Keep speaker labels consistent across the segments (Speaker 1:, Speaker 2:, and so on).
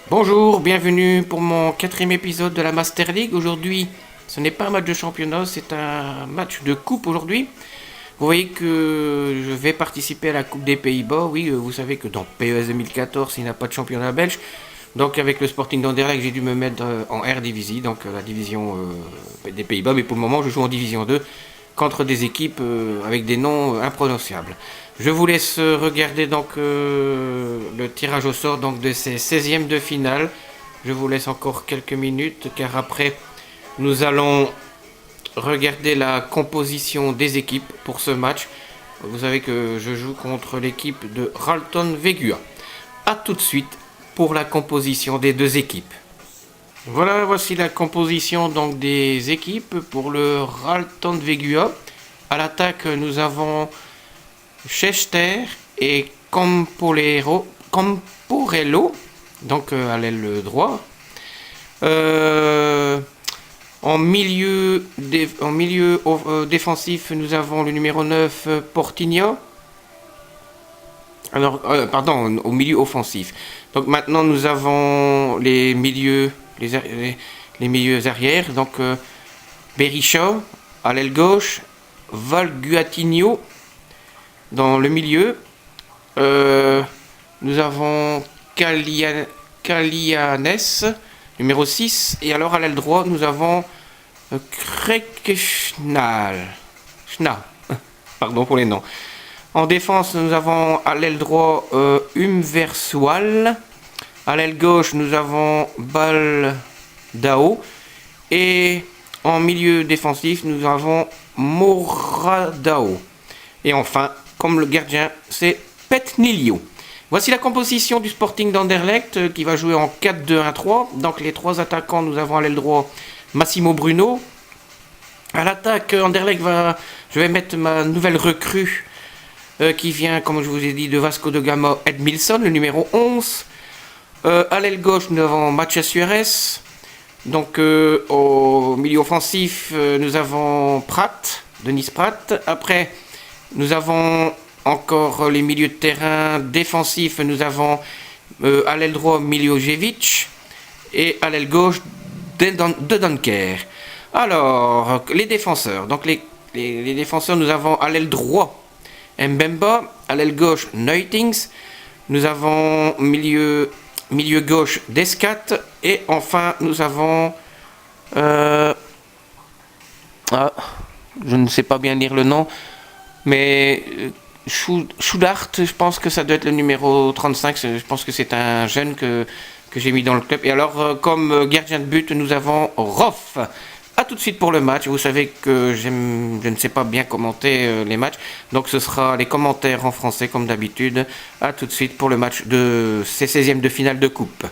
Speaker 1: Bonjour, bienvenue pour mon quatrième épisode de la Master League. Aujourd'hui, ce n'est pas un match de championnat, c'est un match de coupe aujourd'hui. Vous voyez que je vais participer à la Coupe des Pays-Bas. Oui, vous savez que dans PES 2014, il n'y a pas de championnat belge. Donc avec le Sporting d'Anderlecht, j'ai dû me mettre en R-Divisie, donc la division des Pays-Bas. Mais pour le moment, je joue en Division 2 contre des équipes avec des noms imprononçables. Je vous laisse regarder donc le tirage au sort donc de ces 16e de finale. Je vous laisse encore quelques minutes car après nous allons regarder la composition des équipes pour ce match. Vous savez que je joue contre l'équipe de Ralton Vegua. A tout de suite pour la composition des deux équipes. Voilà, voici la composition donc des équipes pour le Ralton Vegua. À l'attaque, nous avons Chester et Camporello, donc à l'aile droit. En milieu défensif, nous avons le numéro 9, Portinho. Alors, pardon, au milieu offensif. Donc maintenant, nous avons les milieux arrières. Donc, Berisha à l'aile gauche, Valguatinho dans le milieu. Nous avons Kalianes, numéro 6. Et alors à l'aile droite, nous avons Krekschnal. Pardon pour les noms. En défense, nous avons à l'aile droite Umversual. À l'aile gauche, nous avons Baldao. Et en milieu défensif, nous avons Moradao. Et enfin, comme le gardien, c'est Petnilio. Voici la composition du Sporting d'Anderlecht qui va jouer en 4-2-1-3. Donc les trois attaquants, nous avons à l'aile droit Massimo Bruno. À l'attaque, Anderlecht je vais mettre ma nouvelle recrue qui vient, comme je vous ai dit, de Vasco de Gama, Edmilson, le numéro 11. À l'aile gauche, nous avons Mathias Suarez. Donc au milieu offensif, nous avons Denis Pratt. Après, nous avons encore les milieux de terrain défensifs. Nous avons à l'aile droit Miljojevic et à l'aile gauche de Dunker. Alors, les défenseurs. Donc les défenseurs, nous avons à l'aile droit Mbemba, à l'aile gauche Neutings. Nous avons milieu gauche Descat. Et enfin, nous avons... je ne sais pas bien lire le nom. Mais Schudart, je pense que ça doit être le numéro 35. Je pense que c'est un jeune que j'ai mis dans le club. Et alors, comme gardien de but, nous avons Roff. A tout de suite pour le match. Vous savez que je ne sais pas bien commenter les matchs. Donc ce sera les commentaires en français comme d'habitude. A tout de suite pour le match de ces 16e de finale de coupe.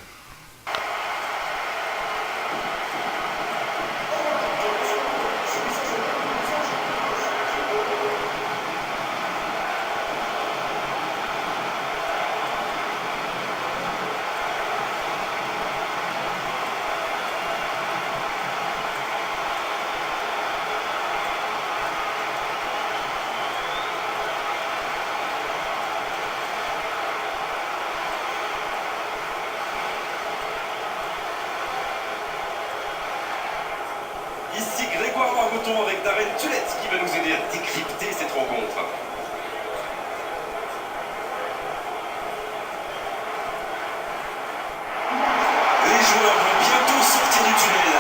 Speaker 2: Ici Grégoire Margoton avec Darren Tulette qui va nous aider à décrypter cette rencontre. Les joueurs vont bientôt sortir du tunnel.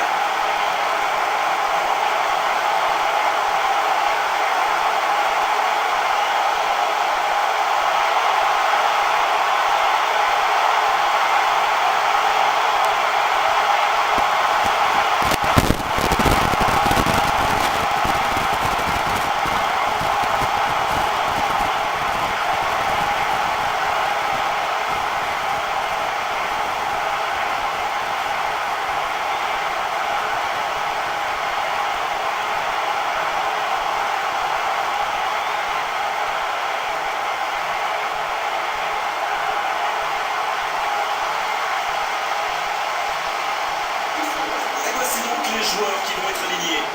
Speaker 2: Les joueurs qui vont être alignés.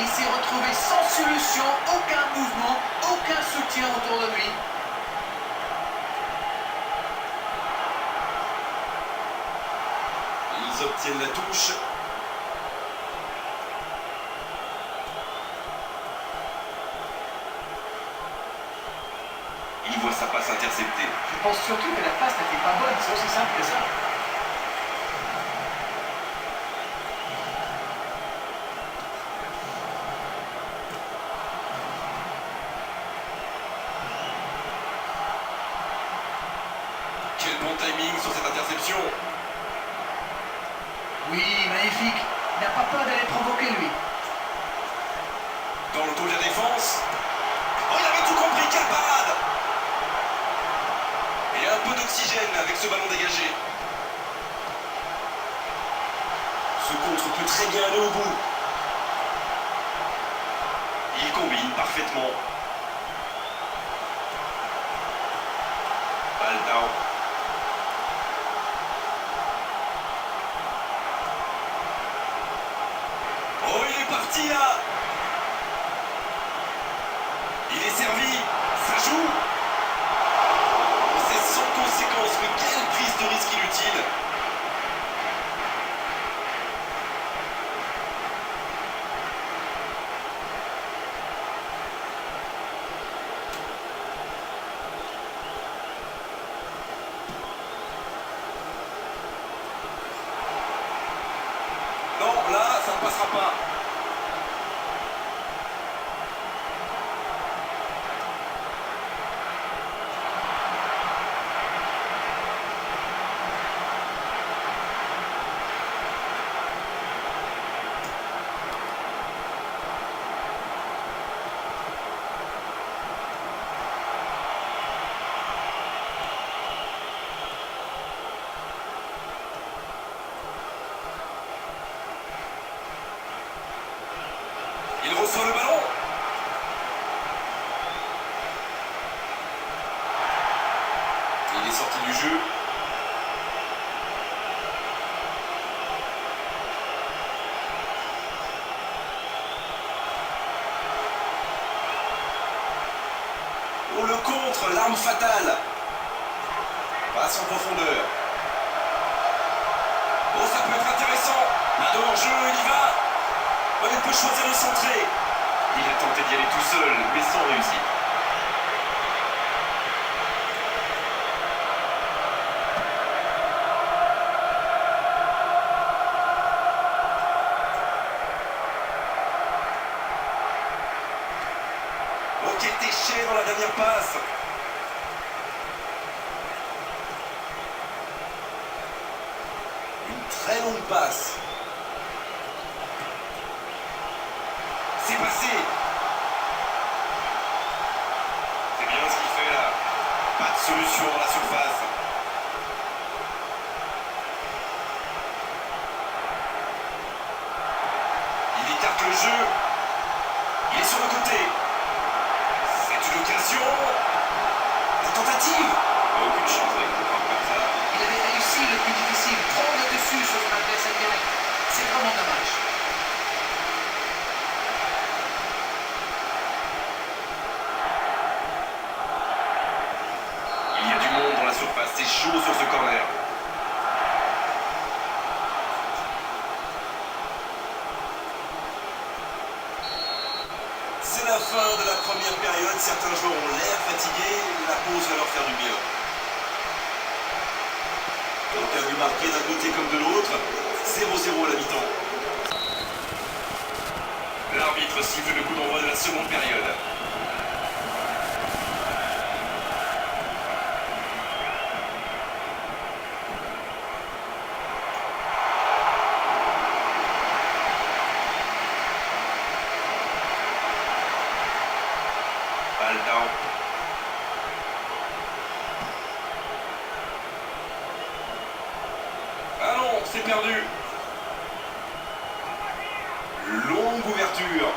Speaker 3: Il s'est retrouvé sans solution, aucun mouvement, aucun soutien autour de lui.
Speaker 2: Ils obtiennent la touche. Il voit sa passe interceptée.
Speaker 3: Je pense surtout que la passe n'était pas bonne, c'est aussi simple que ça.
Speaker 2: Quel bon timing sur cette interception.
Speaker 3: Oui, magnifique. Il n'a pas peur d'aller provoquer, lui.
Speaker 2: Dans le dos de la défense. Oh, il avait tout compris, quelle parade! Et un peu d'oxygène avec ce ballon dégagé. Ce contre peut très bien aller au bout. Il combine parfaitement. Baldao. Oh, il est parti là! Il est servi, ça joue. C'est sans conséquence, mais quelle prise de risque inutile. Non, là, ça ne passera pas. Il reçoit le ballon. Il est sorti du jeu. Oh, le contre, l'arme fatale. Passe en profondeur. Oh, ça peut être intéressant. Main de hors-jeu, il y va. Oh, il peut choisir de centrer. Il a tenté d'y aller tout seul, mais sans réussite. Oh, quel déchet dans la dernière passe. Une très longue passe. C'est passé. C'est bien ce qu'il fait là. Pas de solution dans la surface. Il écarte le jeu. Il est sur le côté. C'est une occasion. La tentative. Aucune chance avec une frappe comme ça.
Speaker 3: Il avait réussi le plus difficile, prendre le dessus sur son adversaire direct. C'est vraiment dommage.
Speaker 2: Il y a du monde dans la surface. C'est chaud sur ce corner. C'est la fin de la première période. Certains joueurs ont l'air fatigués. La pause va leur faire du bien. Aucun but marqué d'un côté comme de l'autre. 0-0 à la mi-temps. L'arbitre siffle le coup d'envoi de la seconde période. Baldao. Ah non, c'est perdu. Longue ouverture.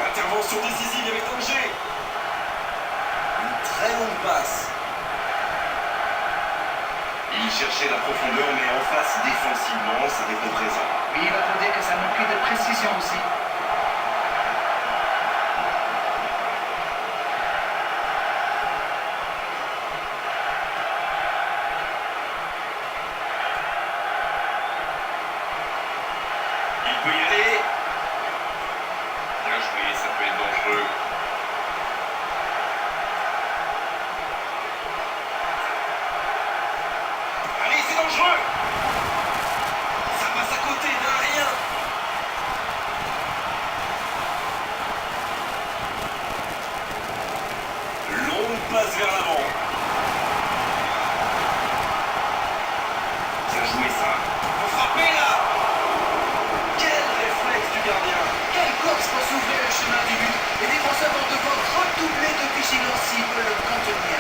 Speaker 2: Intervention décisive avec danger. Une très longue passe. Il cherchait la profondeur, mais en face, défensivement, ça n'est pas présent.
Speaker 3: Oui, il va te dire que ça manquait de précision aussi.
Speaker 2: peut y aller. Bien joué, ça peut être dangereux. Allez, c'est dangereux. Ça passe à côté d'un rien. Longue passe vers l'avant. Bien joué ça. Faut frapper là. Quel réflexe du gardien.
Speaker 3: Quelle course pour s'ouvrir le chemin du but. Les défenseurs vont devoir redoubler de vigilance s'ils veulent le contenir.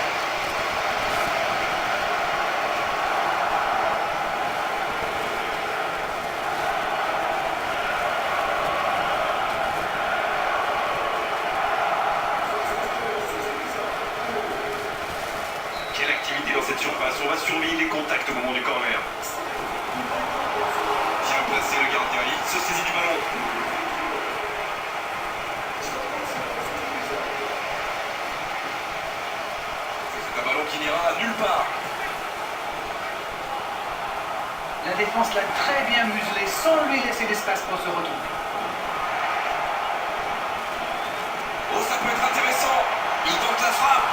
Speaker 2: Quelle activité dans cette surface. On va surveiller les contacts au moment du corner. Bien placé le gardien. Il se saisit du ballon. C'est un ballon qui n'ira nulle part.
Speaker 3: La défense l'a très bien muselé sans lui laisser d'espace pour se retrouver.
Speaker 2: Oh, ça peut être intéressant. Il tente la frappe.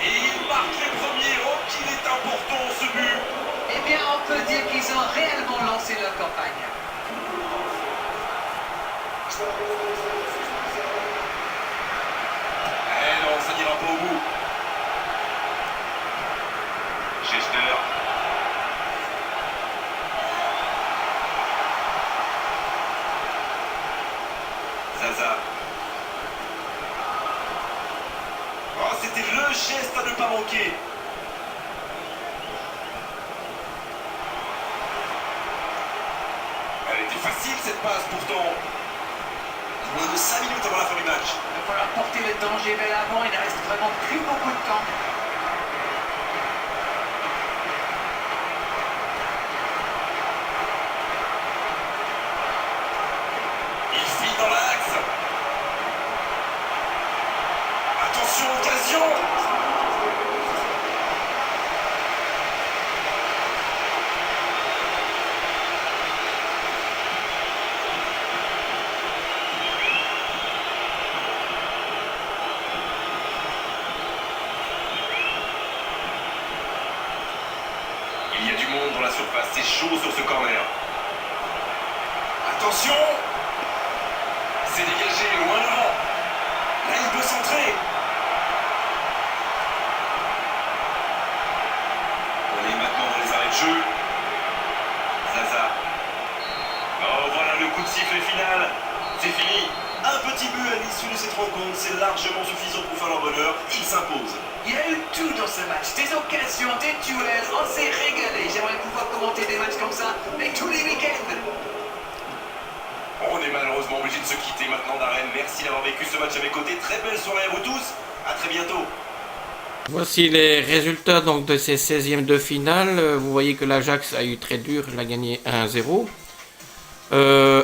Speaker 2: Et il marque les premiers. Oh, qu'il est important ce but.
Speaker 3: Eh bien, on peut dire qu'ils ont réellement lancé leur campagne.
Speaker 2: Eh non, ça n'ira pas au bout. Chester. Zaza. Oh, c'était le geste à ne pas manquer. Elle était facile cette passe pourtant. Moins de 5 minutes avant la fin du match.
Speaker 3: Il va falloir porter le danger vers l'avant. Il ne reste vraiment plus beaucoup de temps.
Speaker 2: Il file dans l'axe. Attention, occasion. Il y a du monde dans la surface, c'est chaud sur ce corner. Attention. C'est dégagé, loin devant. Là, il peut centrer. On est maintenant dans les arrêts de jeu. Zaza. Oh, voilà le coup de sifflet final. C'est fini. Un petit but à l'issue de cette rencontre, c'est largement suffisant pour faire leur bonheur. Ils s'imposent.
Speaker 3: Il y a eu tout dans ce match. Des occasions, des duels. On s'est régalé. J'aimerais pouvoir commenter des matchs comme ça, mais tous les week-ends.
Speaker 2: On est malheureusement obligé de se quitter maintenant d'Arène. Merci d'avoir vécu ce match à mes côtés. Très belle soirée à vous tous. À très bientôt.
Speaker 1: Voici les résultats donc de ces 16e de finale. Vous voyez que l'Ajax a eu très dur, il a gagné 1-0.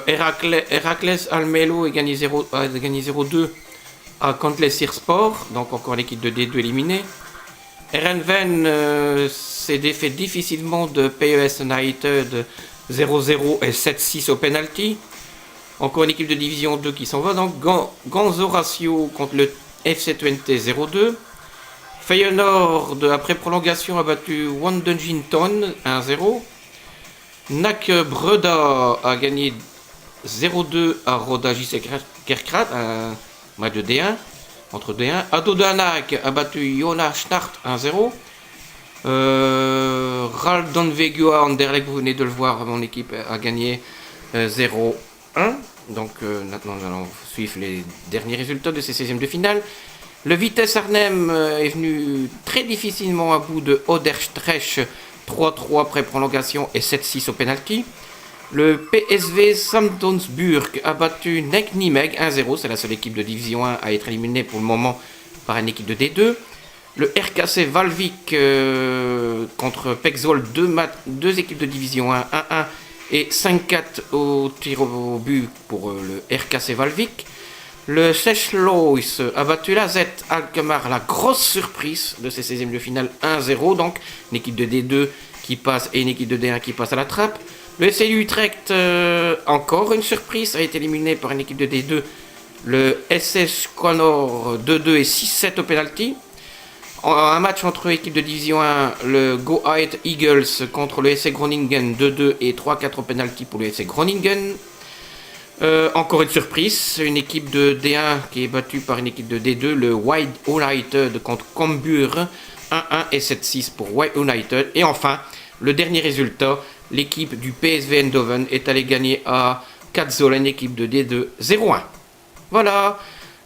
Speaker 1: Héraclès Almelo a gagné 0-2 contre les Sirspor, donc encore l'équipe de D2 éliminée. Heerenveen s'est défait difficilement de PES United 0-0 et 7-6 au penalty. Encore une équipe de division 2 qui s'en va. Donc Ganzo Ratio contre le FC Twente 0-2. Feyenoord après prolongation a battu Wandunginton 1-0. NAC Breda a gagné 0-2 à Roda JC Kerkrade, un match de D1. entre D1. Ado Den Haag a battu Jona Start 1-0. Raldon Vegua Anderlecht, vous venez de le voir, mon équipe a gagné 0-1. Donc maintenant nous allons suivre les derniers résultats de ces 16e de finale. Le Vitesse Arnhem est venu très difficilement à bout de Oderstrecht 3-3 après prolongation et 7-6 au penalty. Le PSV Samtonsburg a battu Nek Nimeg 1-0, c'est la seule équipe de division 1 à être éliminée pour le moment par une équipe de D2. Le RKC Valvik contre Pexvoll, deux équipes de division 1, 1-1 et 5-4 au tir au but pour le RKC Valvik. Le Sechlois a battu la Z Alkmaar, la grosse surprise de ces 16e de finale 1-0, donc une équipe de D2 qui passe et une équipe de D1 qui passe à la trappe. Le SCU Utrecht, encore une surprise, a été éliminé par une équipe de D2. Le SS Squanor 2-2 et 6-7 au penalty. Un match entre équipes de division 1, le Go Ahead Eagles contre le SC Groningen 2-2 et 3-4 au penalty pour le SC Groningen. Encore une surprise, une équipe de D1 qui est battue par une équipe de D2, le White United contre Cambuur 1-1 et 7-6 pour White United. Et enfin, le dernier résultat, l'équipe du PSV Eindhoven est allée gagner à Katzol, une équipe de D2 0-1. Voilà,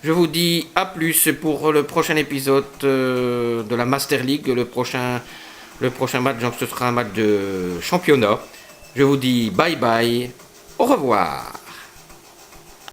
Speaker 1: je vous dis à plus pour le prochain épisode de la Master League. Le prochain match, donc ce sera un match de championnat. Je vous dis bye bye, au revoir.